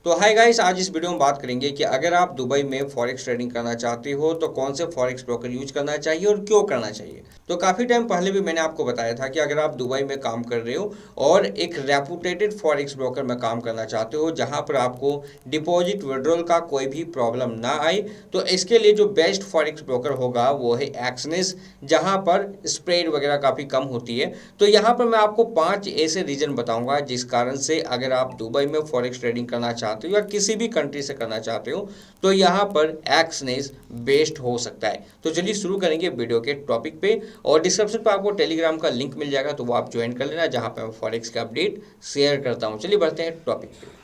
तो hi guys, आज इस वीडियो में बात करेंगे कि अगर आप दुबई में फॉरेक्स ट्रेडिंग करना चाहते हो तो कौन से फॉरेक्स ब्रोकर यूज करना चाहिए और क्यों करना चाहिए। तो काफ़ी टाइम पहले भी मैंने आपको बताया था कि अगर आप दुबई में काम कर रहे हो और एक रेपुटेटेड फॉरेक्स ब्रोकर में काम करना चाहते हो जहां पर आपको डिपॉजिट विड्रॉल का कोई भी प्रॉब्लम ना आए, तो इसके लिए जो बेस्ट फॉरेक्स ब्रोकर होगा वो है एक्सनेस, जहां पर स्प्रेड वगैरह काफ़ी कम होती है। तो यहाँ पर मैं आपको 5 ऐसे रीजन बताऊंगा जिस कारण से अगर आप दुबई में फॉरेक्स ट्रेडिंग करना चाहते हो या किसी भी कंट्री से करना चाहते हो तो यहाँ पर एक्सनेस बेस्ट हो सकता है। तो चलिए शुरू करेंगे वीडियो के टॉपिक पे, और डिस्क्रिप्शन पर आपको टेलीग्राम का लिंक मिल जाएगा, तो वो आप ज्वाइन कर लेना जहाँ पर मैं फॉरेक्स का अपडेट शेयर करता हूँ। चलिए बढ़ते हैं टॉपिक पे।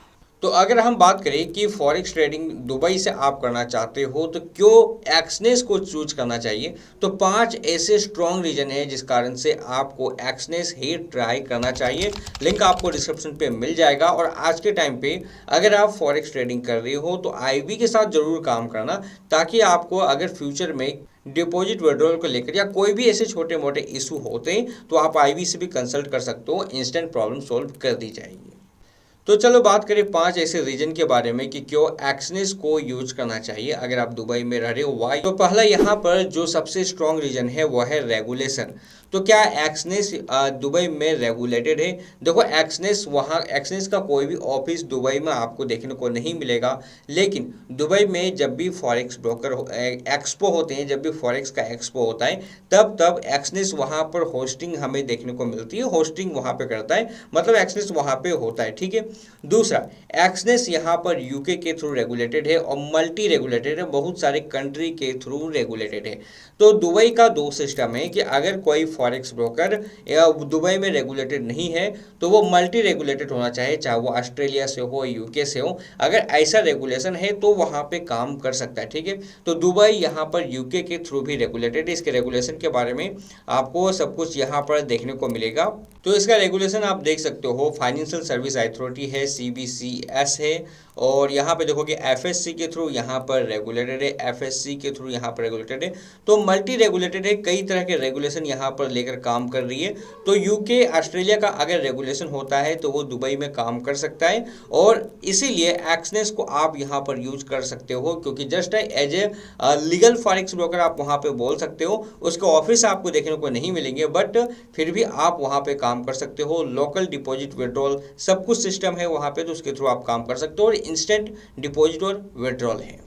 तो अगर हम बात करें कि फॉरेक्स ट्रेडिंग दुबई से आप करना चाहते हो तो क्यों एक्सनेस को चूज करना चाहिए, तो 5 ऐसे स्ट्रॉन्ग रीजन है जिस कारण से आपको एक्सनेस ही ट्राई करना चाहिए। लिंक आपको डिस्क्रिप्शन पे मिल जाएगा। और आज के टाइम पे अगर आप फॉरेक्स ट्रेडिंग कर रहे हो तो आईबी के साथ जरूर काम करना, ताकि आपको अगर फ्यूचर में डिपॉजिट विड्रॉल को लेकर या कोई भी ऐसे छोटे मोटे इशू होते हैं तो आप आईबी से भी कंसल्ट कर सकते हो, इंस्टेंट प्रॉब्लम सॉल्व कर दी जाएगी। तो चलो बात करें 5 ऐसे रीजन के बारे में कि क्यों एक्सनेस को यूज करना चाहिए अगर आप दुबई में रह रहे हो। वाई, तो पहला यहाँ पर जो सबसे स्ट्रॉन्ग रीजन है वो है रेगुलेशन। तो क्या एक्सनेस दुबई में रेगुलेटेड है? देखो, एक्सनेस का कोई भी ऑफिस दुबई में आपको देखने को नहीं मिलेगा, लेकिन दुबई में जब भी फॉरेक्स ब्रोकर एक्सपो होते हैं, जब भी फॉरेक्स का एक्सपो होता है तब तब एक्सनेस वहाँ पर होस्टिंग हमें देखने को मिलती है, होस्टिंग वहाँ पे करता है, मतलब एक्सनेस वहाँ पे होता है। ठीक है। दूसरा, एक्सनेस यहाँ पर यूके के थ्रू रेगुलेटेड है और मल्टी रेगुलेटेड है, बहुत सारे कंट्री के थ्रू रेगुलेटेड है। तो दुबई का दो सिस्टम है कि अगर कोई फॉरेक्स ब्रोकर या दुबई में रेगुलेटेड नहीं है तो वो मल्टी रेगुलेटेड होना चाहिए, चाहे वो ऑस्ट्रेलिया से हो, यूके से हो। अगर ऐसा रेगुलेशन है तो वहाँ पे काम कर सकता है। ठीक है। तो दुबई यहाँ पर यूके के थ्रू भी रेगुलेटेड है। इसके रेगुलेशन के बारे में आपको सब कुछ यहाँ पर देखने को मिलेगा। तो इसका रेगुलेशन आप देख सकते हो, फाइनेंशियल सर्विस अथॉरिटी है, सीबीसीएस है, और यहाँ पे देखोगे एफएससी के थ्रू यहाँ पर रेगुलेटेड है, एफएससी के थ्रू यहाँ पर रेगुलेटेड है। तो मल्टी रेगुलेटेड है, कई तरह के रेगुलेशन यहाँ पर लेकर काम कर रही है। तो यूके ऑस्ट्रेलिया का अगर रेगुलेशन होता है तो वो दुबई में काम कर सकता है, और इसीलिए एक्सनेस को आप यहाँ पर यूज कर सकते हो, क्योंकि just as a legal forex broker आप वहाँ पे बोल सकते हो। उसके ऑफिस आपको देखने को नहीं मिलेंगे, बट फिर भी आप वहाँ पे काम कर सकते हो। लोकल डिपॉजिट विड्रॉल सब कुछ सिस्टम है वहाँ पे, तो उसके थ्रू आप काम कर सकते हो, और इंस्टेंट डिपॉजिट और विड्रॉल है।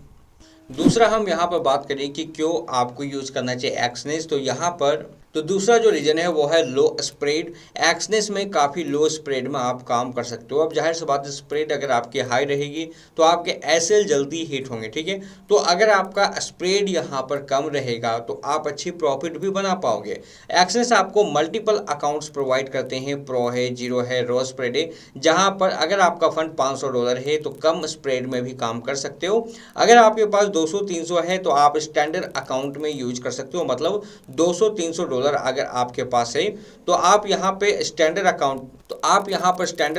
दूसरा, हम यहाँ पर बात करें कि क्यों आपको यूज करना चाहिए एक्सनेस, तो यहाँ पर तो दूसरा जो रीजन है वो है लो स्प्रेड। एक्सनेस में काफ़ी लो स्प्रेड में आप काम कर सकते हो। अब जाहिर सी बात है, स्प्रेड अगर आपकी हाई रहेगी तो आपके एसएल जल्दी हिट होंगे। ठीक है। तो अगर आपका स्प्रेड यहाँ पर कम रहेगा तो आप अच्छी प्रॉफिट भी बना पाओगे। एक्सनेस आपको मल्टीपल अकाउंट्स प्रोवाइड करते हैं, प्रो है, जीरो है, रो स्प्रेड है, जहाँ पर अगर आपका फंड $500 है तो कम स्प्रेड में भी काम कर सकते हो। अगर आपके पास 200-300 है तो आप स्टैंडर्ड अकाउंट में यूज कर सकते हो, मतलब $200-300 अगर आपके पास है तो आप यहाँ पे स्टैंडर्ड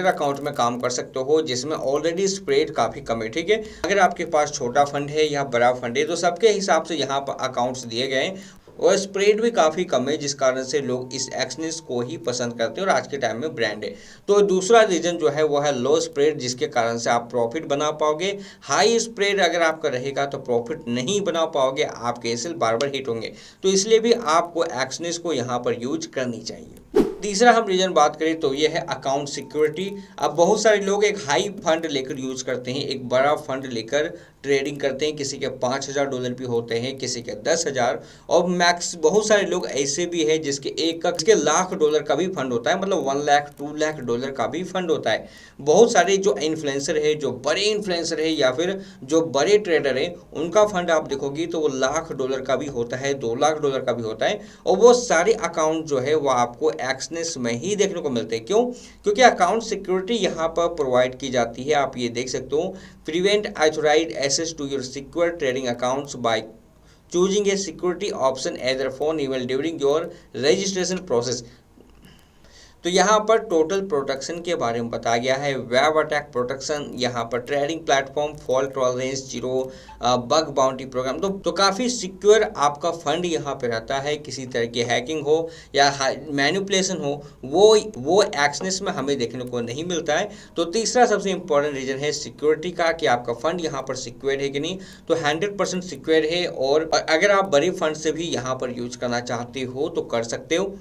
अकाउंट में काम कर सकते हो, जिसमें ऑलरेडी स्प्रेड काफ़ी कम है। ठीक है। अगर आपके पास छोटा फंड है या बड़ा फंड है तो सबके हिसाब से यहाँ पर अकाउंट्स दिए गए हैं, और स्प्रेड भी काफ़ी कम है, जिस कारण से लोग इस एक्सनेस को ही पसंद करते हैं और आज के टाइम में ब्रांड है। तो दूसरा रीजन जो है वो है लो स्प्रेड, जिसके कारण से आप प्रॉफिट बना पाओगे। हाई स्प्रेड अगर आपका रहेगा तो प्रॉफिट नहीं बना पाओगे, आपके एसएल बार बार हिट होंगे। तो इसलिए भी आपको एक्सनेस को यहाँ पर यूज करनी चाहिए। तीसरा हम रीजन बात करें तो ये है अकाउंट सिक्योरिटी। अब बहुत सारे लोग एक हाई फंड लेकर यूज करते हैं, एक बड़ा फंड लेकर ट्रेडिंग करते हैं, किसी के $5000 भी होते हैं, किसी के 10,000, और मैक्स बहुत सारे लोग ऐसे भी हैं जिसके $1,00,000 का भी फंड होता है, मतलब 1 लाख $2 लाख का भी फंड होता है। बहुत सारे जो इन्फ्लुएंसर है, जो बड़े इन्फ्लुएंसर है या फिर जो बड़े ट्रेडर है, उनका फंड आप देखोगी तो वो $1,00,000 का भी होता है, $2 लाख का भी होता है, और वो सारे अकाउंट जो है वो आपको एक्सनेस में ही देखने को मिलते हैं। क्यों? क्योंकि अकाउंट सिक्योरिटी यहाँ पर प्रोवाइड की जाती है। आप ये देख सकते हो, prevent authorised access to your secure trading accounts by choosing a security option either phone email during your registration process। तो यहाँ पर टोटल प्रोटेक्शन के बारे में बताया गया है, वेब अटैक प्रोटेक्शन, यहाँ पर trading platform, fault tolerance zero, bug bounty program. तो काफ़ी सिक्योर आपका फंड यहाँ पे रहता है। किसी तरह की हैकिंग हो या मैनिपुलेशन हो वो एक्सनेस में हमें देखने को नहीं मिलता है। तो तीसरा सबसे इंपॉर्टेंट रीजन है सिक्योरिटी का, कि आपका फंड यहाँ पर सिक्योर है कि नहीं। तो 100% सिक्योर है, और अगर आप बड़े फंड से भी यहाँ पर यूज करना चाहते हो तो कर सकते हो।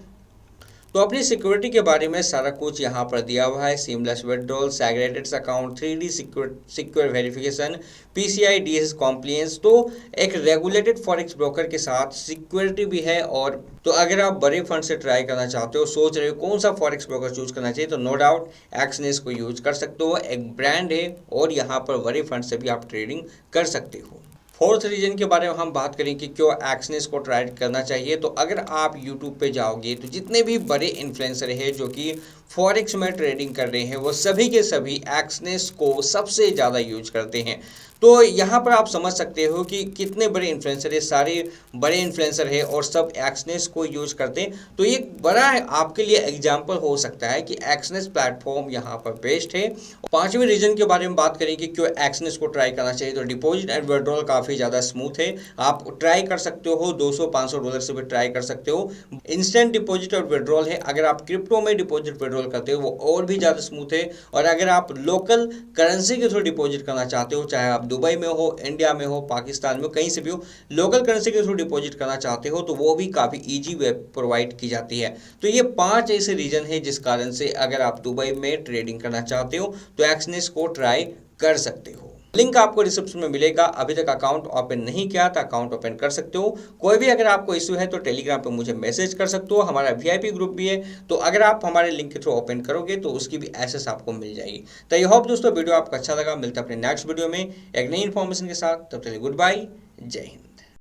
तो अपनी सिक्योरिटी के बारे में सारा कुछ यहाँ पर दिया हुआ है, seamless withdrawal, segregated account, 3D secure verification, PCI DSS compliance. तो एक रेगुलेटेड फॉरेक्स ब्रोकर के साथ सिक्योरिटी भी है। और तो अगर आप बड़े फंड से ट्राई करना चाहते हो, सोच रहे हो कौन सा फॉरेक्स ब्रोकर चूज करना चाहिए, तो नो डाउट एक्सनेस को यूज कर सकते हो। एक ब्रांड है और यहाँ पर बड़े फंड से भी आप ट्रेडिंग कर सकते हो। फोर्थ रीजन के बारे में हम बात करें कि क्यों एक्सनेस को ट्राई करना चाहिए। तो अगर आप यूट्यूब पे जाओगे तो जितने भी बड़े इन्फ्लुएंसर हैं जो कि फॉरेक्स में ट्रेडिंग कर रहे हैं, वो सभी के सभी एक्सनेस को सबसे ज़्यादा यूज करते हैं। तो यहाँ पर आप समझ सकते हो कि कितने बड़े इन्फ्लुएंसर है, सारे बड़े इन्फ्लुएंसर है और सब एक्सनेस को यूज करते हैं। तो ये बड़ा आपके लिए एग्जाम्पल हो सकता है कि एक्सनेस प्लेटफॉर्म यहाँ पर बेस्ट है। पांचवें रीजन के बारे में बात करें कि क्यों एक्सनेस को ट्राई करना चाहिए, तो डिपॉजिट एंड विड्रॉल काफ़ी ज़्यादा स्मूथ है। आप ट्राई कर सकते हो, $200-500 से भी ट्राई कर सकते हो। इंस्टेंट डिपॉजिट और विड्रॉल है। अगर आप क्रिप्टो में डिपॉजिट विड्रॉल करते हो वो और भी ज़्यादा स्मूथ है। और अगर आप लोकल करेंसी के थ्रू डिपॉजिट करना चाहते हो, चाहे आप दुबई में हो, इंडिया में हो, पाकिस्तान में, कहीं से भी हो, लोकल करेंसी के थ्रू डिपॉजिट करना चाहते हो तो वो भी काफ़ी ईजी वे प्रोवाइड की जाती है। तो ये 5 ऐसे रीजन है जिस कारण से अगर आप दुबई में ट्रेडिंग करना चाहते हो तो एक्सनेस को ट्राई कर सकते हो। लिंक आपको डिस्क्रिप्शन में मिलेगा। अभी तक अकाउंट ओपन नहीं किया तो अकाउंट ओपन कर सकते हो। कोई भी अगर आपको इश्यू है तो टेलीग्राम पे मुझे मैसेज कर सकते हो। हमारा VIP ग्रुप भी है, तो अगर आप हमारे लिंक के थ्रू ओपन करोगे तो उसकी भी एक्सेस आपको मिल जाएगी। तो आई होप दोस्तों वीडियो आपको अच्छा लगा। मिलता है अपने नेक्स्ट वीडियो में एक नई इन्फॉर्मेशन के साथ। तब तक गुड बाय, जय हिंद।